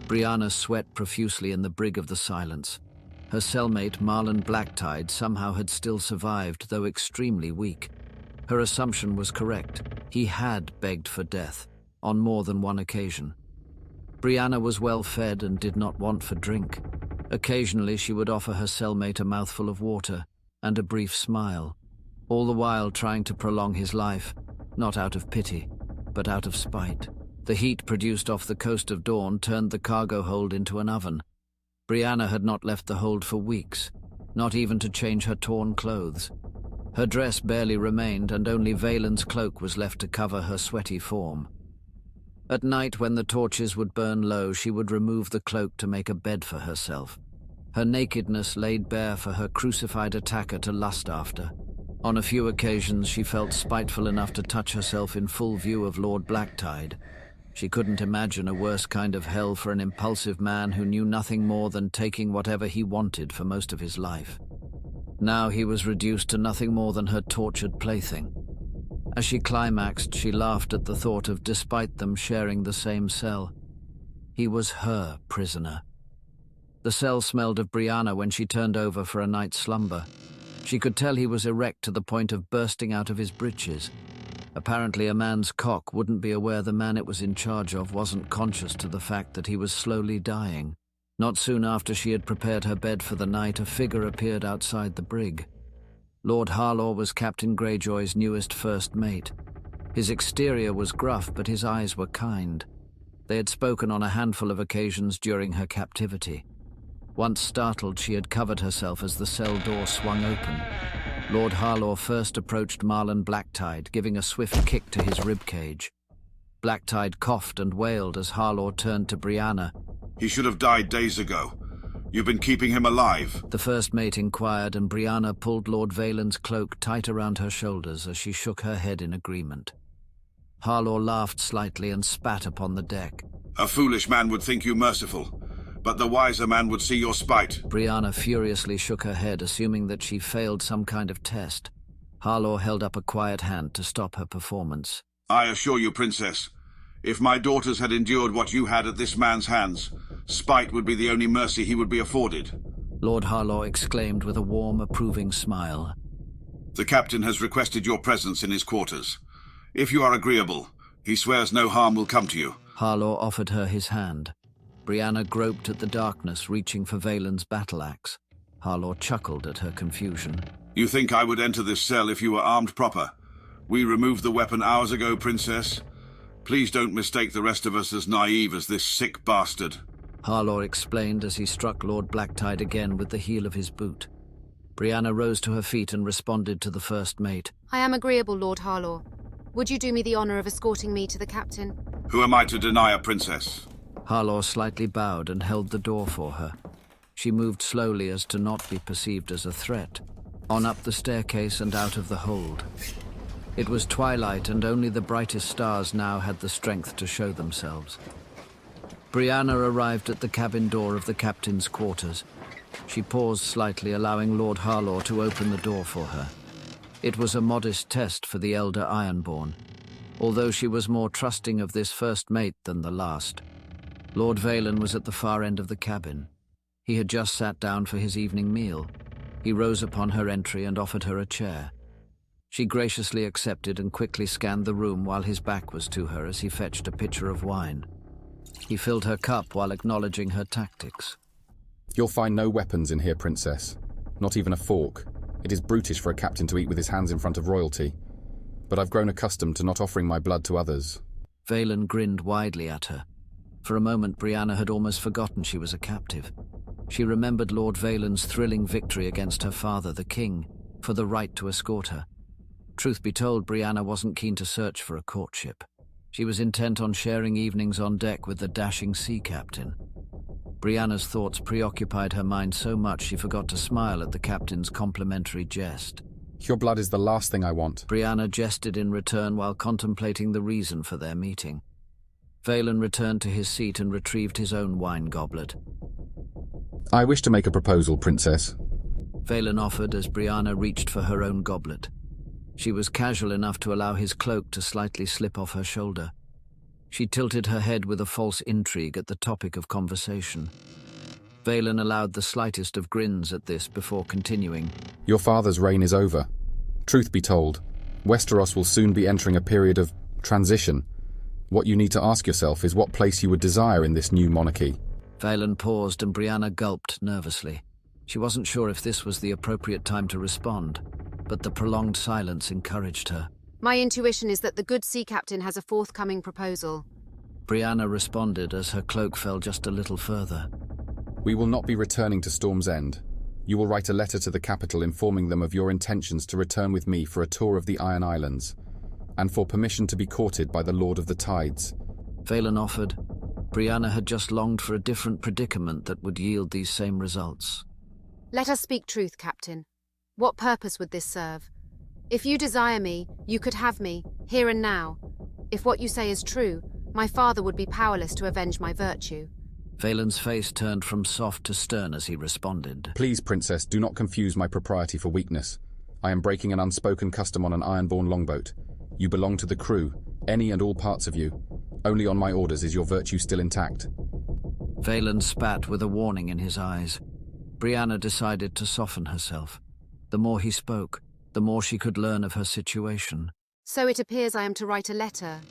Brianna sweat profusely in the brig of the Silence. Her cellmate, Marlon Blacktide, somehow had still survived, though extremely weak. Her assumption was correct. He had begged for death, on more than one occasion. Brianna was well fed and did not want for drink. Occasionally she would offer her cellmate a mouthful of water and a brief smile, all the while trying to prolong his life, not out of pity, but out of spite. The heat produced off the coast of Dawn turned the cargo hold into an oven. Brianna had not left the hold for weeks, not even to change her torn clothes. Her dress barely remained, and only Vaelin's cloak was left to cover her sweaty form. At night, when the torches would burn low, she would remove the cloak to make a bed for herself. Her nakedness laid bare for her crucified attacker to lust after. On a few occasions, she felt spiteful enough to touch herself in full view of Lord Blacktide. She couldn't imagine a worse kind of hell for an impulsive man who knew nothing more than taking whatever he wanted for most of his life. Now he was reduced to nothing more than her tortured plaything. As she climaxed, she laughed at the thought of, despite them sharing the same cell, he was her prisoner. The cell smelled of Brianna when she turned over for a night's slumber. She could tell he was erect to the point of bursting out of his breeches. Apparently a man's cock wouldn't be aware the man it was in charge of wasn't conscious to the fact that he was slowly dying. Not soon after she had prepared her bed for the night, a figure appeared outside the brig. Lord Harlaw was Captain Greyjoy's newest first mate. His exterior was gruff, but his eyes were kind. They had spoken on a handful of occasions during her captivity. Once startled, she had covered herself as the cell door swung open. Lord Harlaw first approached Marlon Blacktide, giving a swift kick to his ribcage. Blacktide coughed and wailed as Harlaw turned to Brianna. "He should have died days ago. You've been keeping him alive?" The first mate inquired, and Brianna pulled Lord Vaelin's cloak tight around her shoulders as she shook her head in agreement. Harlaw laughed slightly and spat upon the deck. "A foolish man would think you merciful, but the wiser man would see your spite." Brianna furiously shook her head, assuming that she failed some kind of test. Harlaw held up a quiet hand to stop her performance. "I assure you, Princess, if my daughters had endured what you had at this man's hands, spite would be the only mercy he would be afforded." Lord Harlaw exclaimed with a warm, approving smile. "The captain has requested your presence in his quarters. If you are agreeable, he swears no harm will come to you." Harlaw offered her his hand. Brianna groped at the darkness, reaching for Vaelin's battle-axe. Harlaw chuckled at her confusion. "You think I would enter this cell if you were armed proper? We removed the weapon hours ago, Princess. Please don't mistake the rest of us as naive as this sick bastard." Harlaw explained as he struck Lord Blacktide again with the heel of his boot. Brianna rose to her feet and responded to the first mate. "I am agreeable, Lord Harlaw. Would you do me the honor of escorting me to the captain?" "Who am I to deny a princess?" Harlaw slightly bowed and held the door for her. She moved slowly as to not be perceived as a threat, on up the staircase and out of the hold. It was twilight, and only the brightest stars now had the strength to show themselves. Brianna arrived at the cabin door of the captain's quarters. She paused slightly, allowing Lord Harlaw to open the door for her. It was a modest test for the elder Ironborn, although she was more trusting of this first mate than the last. Lord Vaelin was at the far end of the cabin. He had just sat down for his evening meal. He rose upon her entry and offered her a chair. She graciously accepted and quickly scanned the room while his back was to her as he fetched a pitcher of wine. He filled her cup while acknowledging her tactics. "You'll find no weapons in here, Princess. Not even a fork. It is brutish for a captain to eat with his hands in front of royalty. But I've grown accustomed to not offering my blood to others." Vaelin grinned widely at her. For a moment, Brianna had almost forgotten she was a captive. She remembered Lord Vaelin's thrilling victory against her father, the king, for the right to escort her. Truth be told, Brianna wasn't keen to search for a courtship. She was intent on sharing evenings on deck with the dashing sea captain. Brianna's thoughts preoccupied her mind so much she forgot to smile at the captain's complimentary jest. "Your blood is the last thing I want." Brianna jested in return while contemplating the reason for their meeting. Vaelin returned to his seat and retrieved his own wine goblet. "I wish to make a proposal, Princess." Vaelin offered as Brianna reached for her own goblet. She was casual enough to allow his cloak to slightly slip off her shoulder. She tilted her head with a false intrigue at the topic of conversation. Vaelin allowed the slightest of grins at this before continuing. Your father's reign is over. Truth be told, Westeros will soon be entering a period of transition. What you need to ask yourself is what place you would desire in this new monarchy. Vaelin paused and Brianna gulped nervously. She wasn't sure if this was the appropriate time to respond, but the prolonged silence encouraged her. My intuition is that the good sea captain has a forthcoming proposal. Brianna responded as her cloak fell just a little further. We will not be returning to Storm's End. You will write a letter to the capital informing them of your intentions to return with me for a tour of the Iron Islands, and for permission to be courted by the Lord of the Tides. Vaelin offered. Brianna had just longed for a different predicament that would yield these same results. Let us speak truth, Captain. What purpose would this serve? If you desire me, you could have me, here and now. If what you say is true, my father would be powerless to avenge my virtue. Vaelin's face turned from soft to stern as he responded. Please, Princess, do not confuse my propriety for weakness. I am breaking an unspoken custom on an iron-born longboat. You belong to the crew, any and all parts of you. Only on my orders is your virtue still intact. Vaelin spat with a warning in his eyes. Brianna decided to soften herself. The more he spoke, the more she could learn of her situation. So it appears I am to write a letter.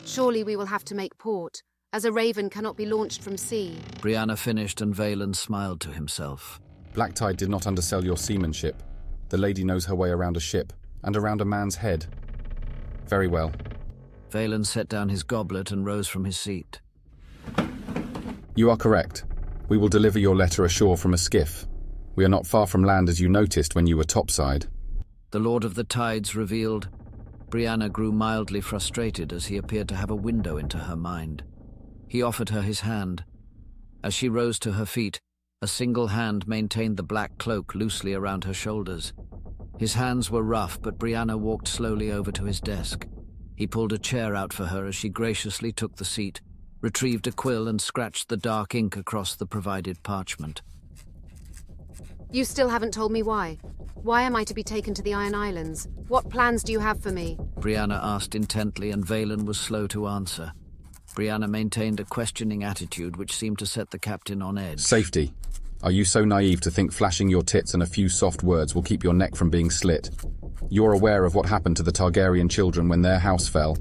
Surely we will have to make port, as a raven cannot be launched from sea. Brianna finished and Vaelin smiled to himself. Blacktide did not undersell your seamanship. The lady knows her way around a ship, and around a man's head. Very well. Vaelin set down his goblet and rose from his seat. You are correct. We will deliver your letter ashore from a skiff. We are not far from land as you noticed when you were topside. The Lord of the Tides revealed. Brianna grew mildly frustrated as he appeared to have a window into her mind. He offered her his hand. As she rose to her feet, a single hand maintained the black cloak loosely around her shoulders. His hands were rough, but Brianna walked slowly over to his desk. He pulled a chair out for her as she graciously took the seat, retrieved a quill and scratched the dark ink across the provided parchment. You still haven't told me why. Why am I to be taken to the Iron Islands? What plans do you have for me? Brianna asked intently, and Vaelin was slow to answer. Brianna maintained a questioning attitude which seemed to set the captain on edge. Safety. Are you so naive to think flashing your tits and a few soft words will keep your neck from being slit? You're aware of what happened to the Targaryen children when their house fell.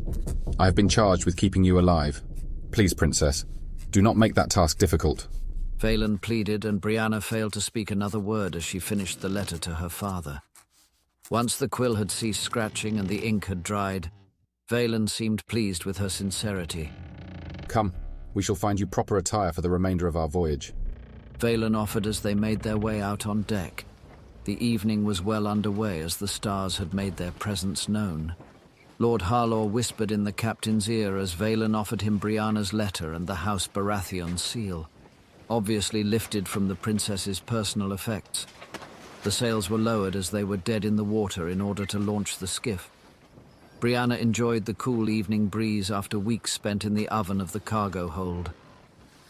I have been charged with keeping you alive. Please, Princess, do not make that task difficult. Vaelin pleaded, and Brianna failed to speak another word as she finished the letter to her father. Once the quill had ceased scratching and the ink had dried, Vaelin seemed pleased with her sincerity. Come, we shall find you proper attire for the remainder of our voyage. Vaelin offered as they made their way out on deck. The evening was well underway as the stars had made their presence known. Lord Harlaw whispered in the captain's ear as Vaelin offered him Brianna's letter and the House Baratheon seal, obviously lifted from the princess's personal effects. The sails were lowered as they were dead in the water in order to launch the skiff. Brianna enjoyed the cool evening breeze after weeks spent in the oven of the cargo hold.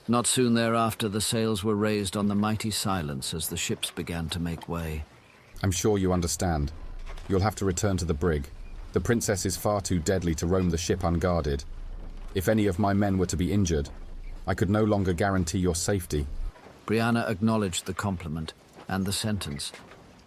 Not soon thereafter, the sails were raised on the mighty Silence as the ships began to make way. I'm sure you understand. You'll have to return to the brig. The princess is far too deadly to roam the ship unguarded. If any of my men were to be injured, I could no longer guarantee your safety. Brianna acknowledged the compliment and the sentence.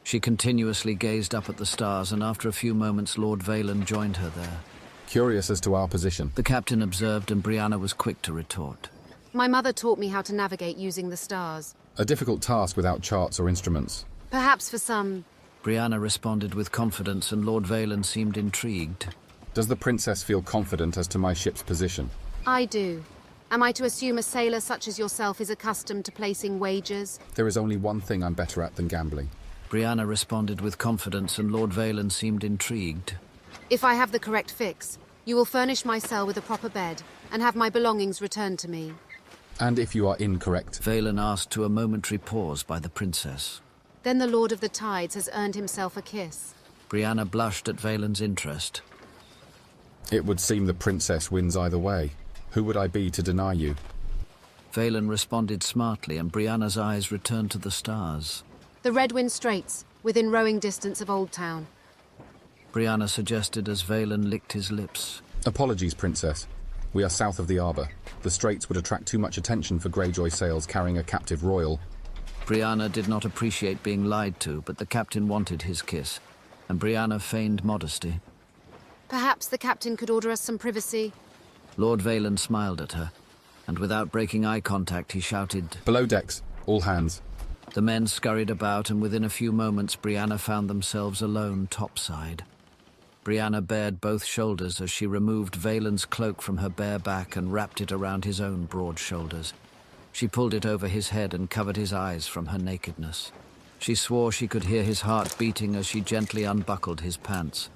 She continuously gazed up at the stars, and after a few moments Lord Vaelin joined her there. Curious as to our position. The captain observed, and Brianna was quick to retort. My mother taught me how to navigate using the stars. A difficult task without charts or instruments. Perhaps for some... Brianna responded with confidence, and Lord Vaelin seemed intrigued. Does the princess feel confident as to my ship's position? I do. Am I to assume a sailor such as yourself is accustomed to placing wagers? There is only one thing I'm better at than gambling. Brianna responded with confidence, and Lord Vaelin seemed intrigued. If I have the correct fix, you will furnish my cell with a proper bed and have my belongings returned to me. And if you are incorrect? Vaelin asked to a momentary pause by the princess. Then the Lord of the Tides has earned himself a kiss. Brianna blushed at Vaelin's interest. It would seem the princess wins either way. Who would I be to deny you? Vaelin responded smartly, and Brianna's eyes returned to the stars. The Redwind Straits, within rowing distance of Old Town. Brianna suggested as Vaelin licked his lips. Apologies, Princess. We are south of the Arbor. The straits would attract too much attention for Greyjoy sails carrying a captive royal. Brianna did not appreciate being lied to, but the captain wanted his kiss, and Brianna feigned modesty. Perhaps the captain could order us some privacy. Lord Valen smiled at her, and without breaking eye contact, he shouted, Below decks, all hands. The men scurried about, and within a few moments, Brianna found themselves alone topside. Brianna bared both shoulders as she removed Valen's cloak from her bare back and wrapped it around his own broad shoulders. She pulled it over his head and covered his eyes from her nakedness. She swore she could hear his heart beating as she gently unbuckled his pants.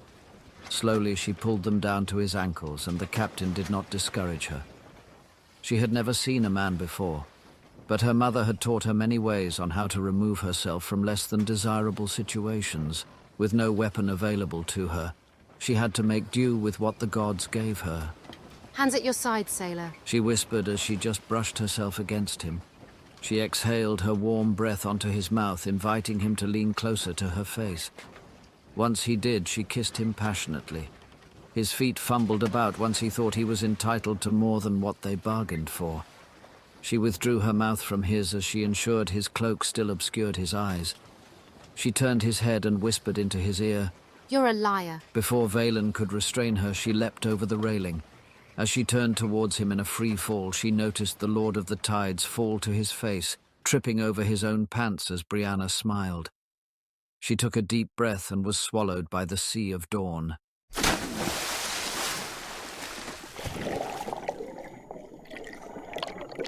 Slowly she pulled them down to his ankles, and the captain did not discourage her. She had never seen a man before, but her mother had taught her many ways on how to remove herself from less than desirable situations. With no weapon available to her, she had to make do with what the gods gave her. Hands at your side, sailor. She whispered as she just brushed herself against him. She exhaled her warm breath onto his mouth, inviting him to lean closer to her face. Once he did, she kissed him passionately. His feet fumbled about once he thought he was entitled to more than what they bargained for. She withdrew her mouth from his as she ensured his cloak still obscured his eyes. She turned his head and whispered into his ear, You're a liar. Before Valen could restrain her, she leapt over the railing. As she turned towards him in a free fall, she noticed the Lord of the Tides fall to his face, tripping over his own pants as Brianna smiled. She took a deep breath and was swallowed by the sea of dawn.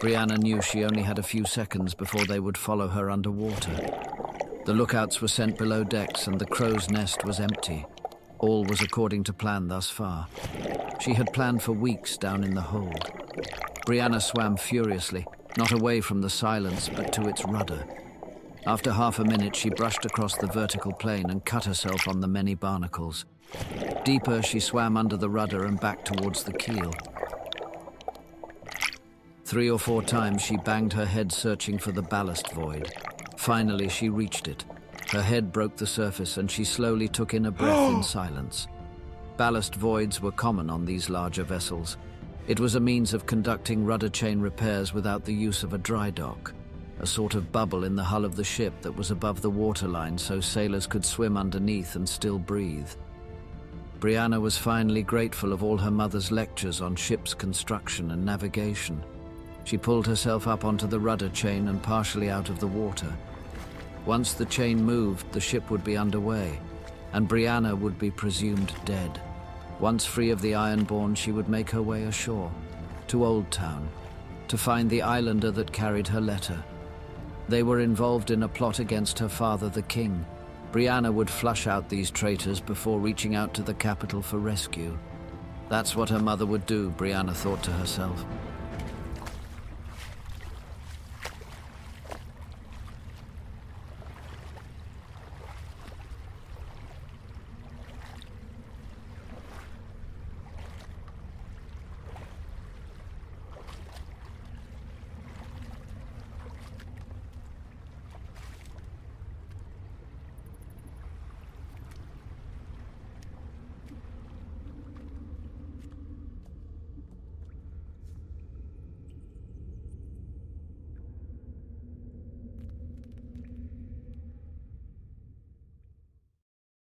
Brianna knew she only had a few seconds before they would follow her underwater. The lookouts were sent below decks and the crow's nest was empty. All was according to plan thus far. She had planned for weeks down in the hold. Brianna swam furiously, not away from the silence but to its rudder. After half a minute, she brushed across the vertical plane and cut herself on the many barnacles. Deeper, she swam under the rudder and back towards the keel. 3 or 4 times she banged her head searching for the ballast void. Finally, she reached it. Her head broke the surface and she slowly took in a breath in silence. Ballast voids were common on these larger vessels. It was a means of conducting rudder chain repairs without the use of a dry dock, a sort of bubble in the hull of the ship that was above the waterline so sailors could swim underneath and still breathe. Brianna was finally grateful of all her mother's lectures on ship's construction and navigation. She pulled herself up onto the rudder chain and partially out of the water. Once the chain moved, the ship would be underway, and Brianna would be presumed dead. Once free of the Ironborn, she would make her way ashore, to Old Town, to find the islander that carried her letter. They were involved in a plot against her father, the king. Brianna would flush out these traitors before reaching out to the capital for rescue. That's what her mother would do, Brianna thought to herself.